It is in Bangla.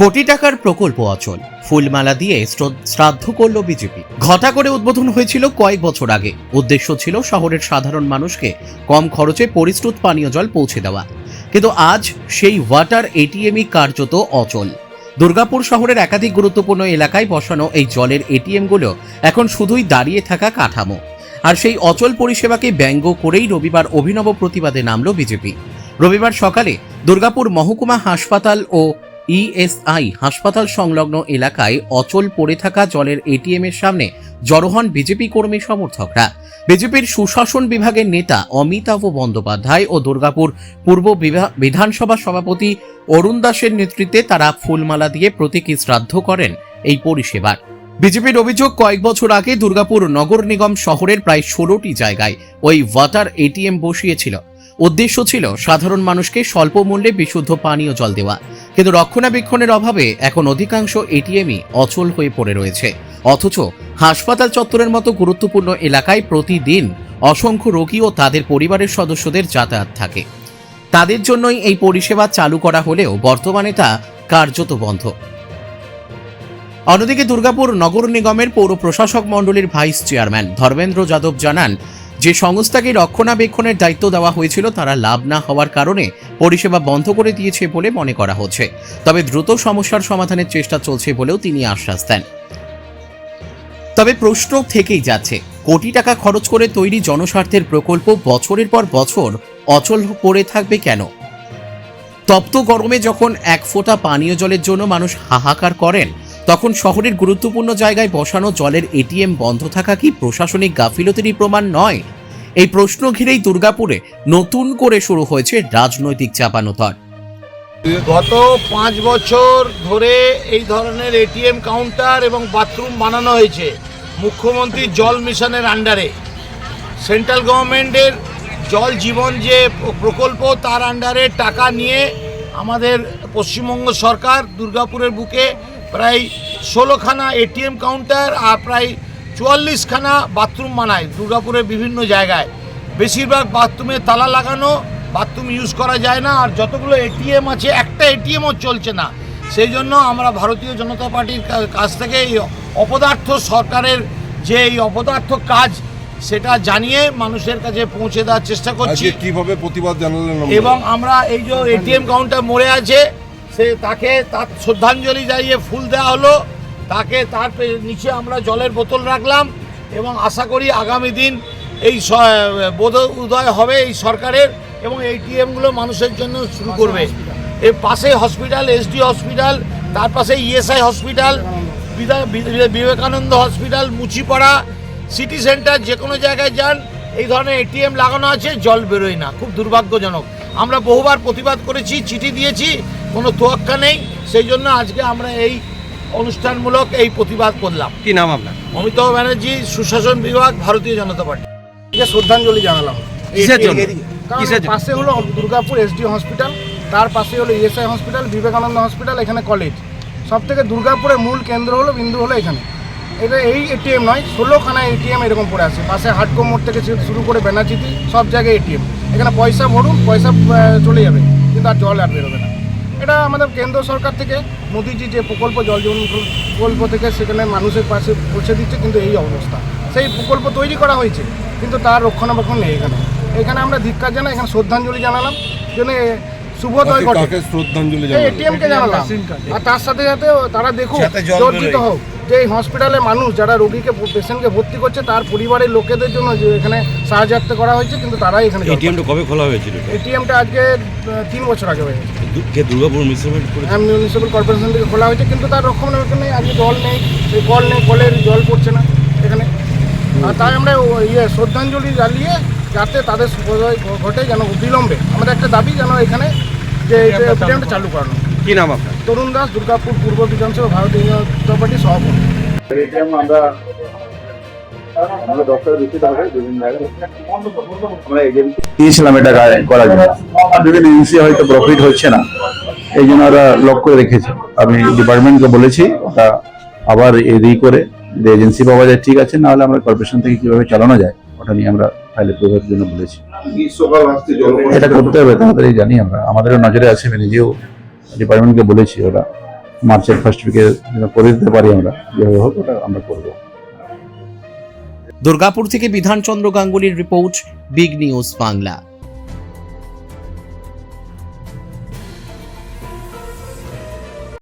কোটি টাকার প্রকল্প অচল, ফুলমালা দিয়ে শ্রাদ্ধ করল বিজেপি। ঘটা করে উদ্বোধন হয়েছিল কয়েক বছর আগে। উদ্দেশ্য ছিল শহরের সাধারণ মানুষকে কম খরচে পরিশ্রুত পানীয় জল পৌঁছে দেওয়া। কিন্তু আজ সেই ওয়াটার এটিএমই কার্যত অচল। দুর্গাপুর শহরের একাধিক গুরুত্বপূর্ণ এলাকায় বসানো এই জলের এটিএমগুলো এখন শুধুই দাঁড়িয়ে থাকা কাঠামো। আর সেই অচল পরিষেবাকে ব্যঙ্গ করেই রবিবার অভিনব প্রতিবাদে নামল বিজেপি। রবিবার সকালে দুর্গাপুর মহকুমা হাসপাতাল ও ইএসআই হাসপাতাল সংলগ্ন এলাকায় অচল পড়ে থাকা জলের এটিএম এর সামনে জড়ো হন বিজেপি কর্মী সমর্থকরা। বিজেপির সুশাসন বিভাগের নেতা অমিতাভ বন্দ্যোপাধ্যায় ও দুর্গাপুর পূর্ব বিধানসভা সভাপতি অরুণ দাসের নেতৃত্বে তারা ফুলমালা দিয়ে প্রতীকী শ্রাদ্ধ করেন এই পরিষেবার। বিজেপির অভিযোগ, কয়েক বছর আগে দুর্গাপুর নগর নিগম শহরের প্রায় 16টি জায়গায় ওই ওয়াটার এটিএম বসিয়েছিল। উদ্দেশ্য ছিল সাধারণ মানুষকে স্বল্প মূল্যে বিশুদ্ধ পানীয় জল দেওয়া। কিন্তু রক্ষণাবেক্ষণের অভাবে এখন অধিকাংশ এটিএমই অচল হয়ে পড়ে রয়েছে। অথচ হাসপাতাল চত্বরের মতো গুরুত্বপূর্ণ এলাকায় প্রতিদিন অসংখ্য রোগী ও তাদের পরিবারের সদস্যদের যাতায়াত থাকে। তাদের জন্যই এই পরিষেবা চালু করা হলেও বর্তমানে তা কার্যত বন্ধ। অন্যদিকে দুর্গাপুর নগর নিগমের পৌর প্রশাসক মণ্ডলীর ভাইস চেয়ারম্যান ধর্মেন্দ্র যাদব জানান, যে সংস্থাকে রক্ষণাবেক্ষণের দায়িত্ব দেওয়া হয়েছিল তারা লাভ না হওয়ার কারণে পরিষেবা বন্ধ করে দিয়েছে বলে মনে করা হচ্ছে। তবে দ্রুত সমস্যার সমাধানের চেষ্টা চলছে বলেও তিনি আশ্বাস দেন। তবে প্রশ্ন থেকেই যাচ্ছে, কোটি টাকা খরচ করে তৈরি জনস্বার্থের প্রকল্প বছরের পর বছর অচল পড়ে থাকবে কেন? তপ্ত গরমে যখন এক ফোঁটা পানীয় জলের জন্য মানুষ হাহাকার করেন, তখন শহরের গুরুত্বপূর্ণ জায়গায় বসানো জলের এটিএম বন্ধ থাকা কি প্রশাসনিক গাফিলতির প্রমাণ নয়? এই প্রশ্ন ঘিরেই দুর্গাপুরে নতুন করে শুরু হয়েছে রাজনৈতিক চাপানোতর। গত 5 বছর ধরে এই ধরনের এটিএম কাউন্টার এবং বাথরুম বানানো হয়েছে মুখ্যমন্ত্রী জল মিশনের আন্ডারে। সেন্ট্রাল গভর্নমেন্টের জল জীবন যে প্রকল্প তার আন্ডারে টাকা নিয়ে আমাদের পশ্চিমবঙ্গ সরকার দুর্গাপুরের বুকে প্রায় 16খানা এটিএম কাউন্টার আর প্রায় 44খানা বাথরুম বানায় দুর্গাপুরের বিভিন্ন জায়গায়। বেশিরভাগ বাথরুমে তালা লাগানো, বাথরুম ইউজ করা যায় না। আর যতগুলো এটিএম আছে একটা এটিএমও চলছে না। সেই জন্য আমরা ভারতীয় জনতা পার্টির কাছ থেকে এই অপদার্থ সরকারের যে এই অপদার্থ কাজ সেটা জানিয়ে মানুষের কাছে পৌঁছে দেওয়ার চেষ্টা করছি। কিভাবে প্রতিবাদ জানালেন? এবং আমরা এই যে এটিএম কাউন্টার মরে আছে তাকে তার শ্রদ্ধাঞ্জলি জানিয়ে ফুল দেওয়া হলো। তার নিচে আমরা জলের বোতল রাখলাম এবং আশা করি আগামী দিন এই উদয় হবে এই সরকারের এবং এটিএমগুলো মানুষের জন্য শুরু করবে। এর পাশে হসপিটাল, এসডি হসপিটাল, তার পাশে ESI hospital, Vivekananda hospital, Muchipara, city centre, যে কোনো জায়গায় যান এই ধরনের এটিএম লাগানো আছে, জল বেরোয় না। খুব দুর্ভাগ্যজনক। আমরা বহুবার প্রতিবাদ করেছি, চিঠি দিয়েছি, কোনো তোয়াক্কা নেই। সেই জন্য আজকে আমরা এই অনুষ্ঠানমূলক এই প্রতিবাদ করলাম। কি নাম আপনার? অমিতাভ ব্যানার্জি, সুশাসন বিভাগ, ভারতীয় জনতা পার্টি। শ্রদ্ধাঞ্জলি জানালাম। কিসের জন্য? পাশে হলো দুর্গাপুর এসডি হসপিটাল, তার পাশে হলো ইএসআই হসপিটাল, বিবেকানন্দ হসপিটাল, এখানে কলেজ। সব থেকে দুর্গাপুরের মূল কেন্দ্র হলো, বিন্দু হলো এখানে। এটা এই এটিএম নয়, 16খানা এটিএম এরকম পড়ে আছে। পাশে হাটকো মোড় থেকে শুরু করে ব্যানার্জিটি সব জায়গায় এটিএম। এখানে পয়সা ভরুন, পয়সা চলে যাবে, কিন্তু আর জল আর বেরোবে না। এটা আমাদের কেন্দ্র সরকার থেকে মোদিজি যে প্রকল্প জল জীবন প্রকল্প থেকে সেখানে মানুষের পাশে পৌঁছে দিচ্ছে, কিন্তু এই অবস্থা। সেই প্রকল্প তৈরি করা হয়েছে কিন্তু তার রক্ষণাবেক্ষণ নেই। এখানে আমরা ধিক্কার জানাই, এখানে শ্রদ্ধাঞ্জলি জানালাম। জন্য শুভোদয় ঘটে শ্রদ্ধাঞ্জলি এটিএমকে জানালাম। আর তার সাথে সাথে তারা দেখুক, জর্জিত হোক যে এই হসপিটালে মানুষ যারা রোগীকে পেশেন্টকে ভর্তি করছে তার পরিবারের লোকেদের জন্য যে এখানে সাহায্য করা হয়েছে, কিন্তু তারাই এখানে। এটিএমটা কবে খোলা হয়েছিল? এটিএমটা আজকে 3 বছর আগে হয়ে গেছে। দুর্গাপুর মিউনিসিপ্যাল কর্পোরেশন থেকে খোলা হয়েছে, কিন্তু তার রক্ষণাবেক্ষণ নেই। আজকে জল নেই, সেই কল নেই, কলের জল পড়ছে না এখানে। আর তাই আমরা শ্রদ্ধাঞ্জলি জ্বালিয়ে যাতে তাদের শুভোদয় ঘটে, যেন বিলম্বে। আমাদের একটা দাবি যেন এখানে যে এটিএমটা চালু করানো। কি নাম আপনার? তরুণ দাস, দুর্গাপুর পূর্ব বিধানসভা, ভারতীয় জনতা পার্টির সভাপতি। দিয়েছিলাম এটা করার জন্য, বিভিন্ন এজেন্সি হয়তো প্রফিট হচ্ছে না, এই জন্য ওরা লক করে রেখেছে। আমি ডিপার্টমেন্টকে বলেছি ওটা আবার রি করে যদি এজেন্সি পাওয়া যায় ঠিক আছে, নাহলে আমরা কর্পোরেশন থেকে কিভাবে চালানো যায় ওটা নিয়ে আমরা ফাইলে প্রভাবের জন্য বলেছি। এটা করতে হবে তাড়াতাড়ি, জানি আমরা, আমাদেরও নজরে আছে। আমি নিজেও ডিপার্টমেন্টকে বলেছি ওরা মার্চের ফার্স্ট উইকে করে দিতে পারি আমরা, যেভাবে হোক ওটা আমরা করবো। দুর্গাপুর থেকে বিধানচন্দ্র গাঙ্গুলির রিপোর্ট, বিগ নিউজ বাংলা।